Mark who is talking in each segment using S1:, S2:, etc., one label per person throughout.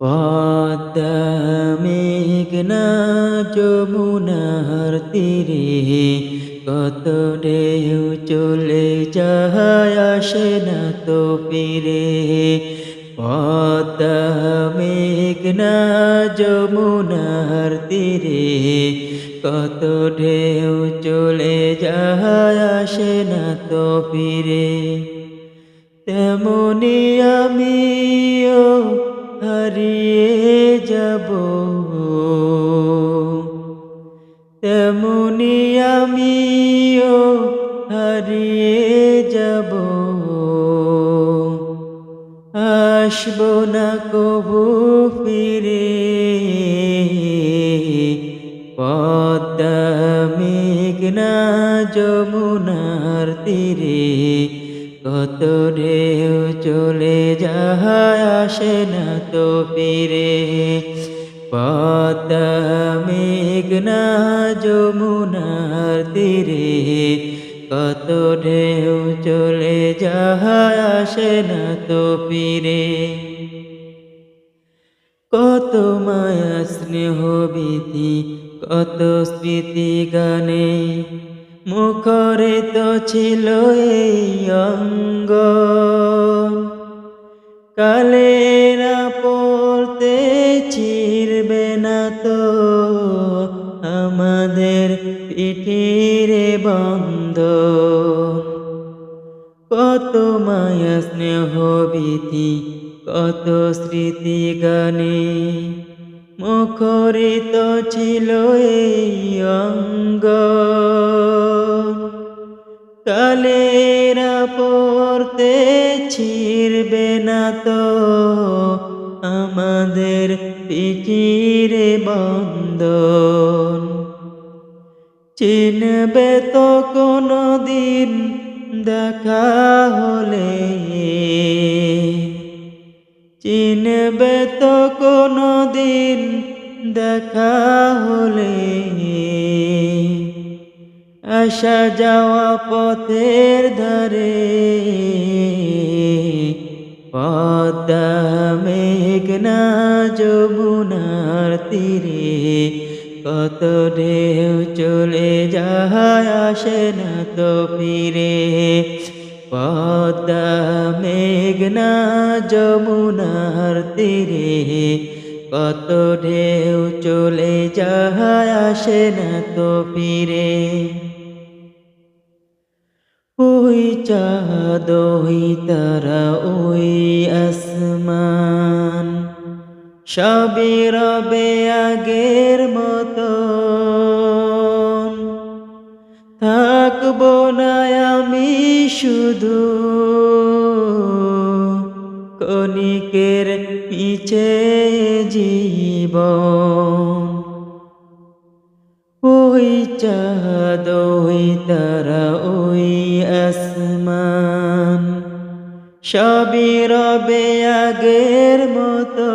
S1: পদ্মা মেঘনা যমুনার তীরে কত ঢেউ চলে যায় আসে না তো ফিরে। পদ্মা মেঘনা যমুনার তীরে কত ঢেউ চলে যায় আসে না তো ফিরে। তেমনি আমিও হারিয়ে যাব, তেমনি আমিও হারিয়ে যাব, আসব না কবু ফিরে। পদ্মা মেঘনা যমুনার তীরে কত ঢেউ চলে যায় আসে না তো ফিরে। পদ্মা মেঘনা যমুনার তীরে কত ঢেউ চলে যায় আসে না তো ফিরে। কত মায়া স্নেহ বিধি কত স্মৃতি গানে মুখরিত ছিল এই অঙ্গ। কালেরা পড়তে ছিড়বে না তো আমাদের পিঠিরে বন্ধ। কত মায়া স্নেহ বিধি কত স্মৃতি গানে মুখরিত ছিল এই অঙ্গ। কালেরা পড়তে ছিড়বে না তো আমাদের পিঠিরে বন্ধন। চিনবে তো কোনো দিন দেখা হলে, চিনবে তো কোনো দিন দেখা হলে, আসা যাওয়া পথের ধারে। পদ্মা মেঘনা যমুনার তীরে কত ঢেউ চলে যায় আসে না তো ফিরে। পদ্মা মেঘনা যমুনার তীরে কত ঢেউ চলে যায় আসে না তো ফিরে। ওই চাঁদ ওই তারা ওই আসমান সবই রবে আগের মতো। থাকবো না আমি শুধু ক্ষণিকের পিছে জীবন। ওই চাঁদ ওই তারা ওই আসমান সবই রবে আগের মতো।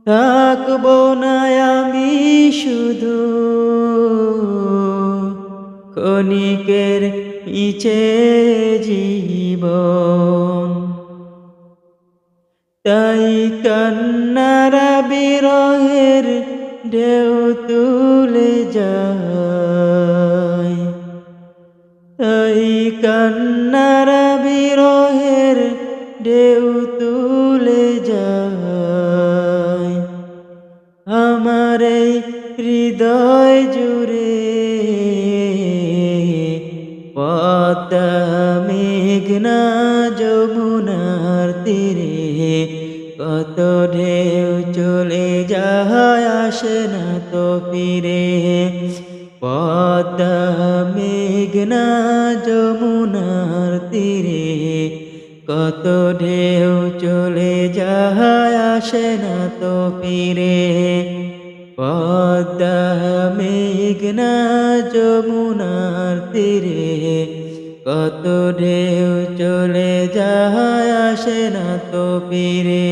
S1: থাকবো না আমি শুধু ক্ষণিকের পিছে জীবন। তাই কান্নারা বিরহের ঢেউ তুলে যায়, তাই কান্নারা বিরহের ঢেউ তুলে যায় আমার এই হৃদয় জুড়ে। পদ্মা মেঘনা যমুনার তীরে কত ঢেউ চলে যায় আসে না তো ফিরে। পদ্মা মেঘনা যমুনার তীরে কত ঢেউ চলে যায় আসে না তো ফিরে। পদ্মা মেঘনা যমুনার তীরে কত ঢেউ চলে যায় আসে না তো ফিরে।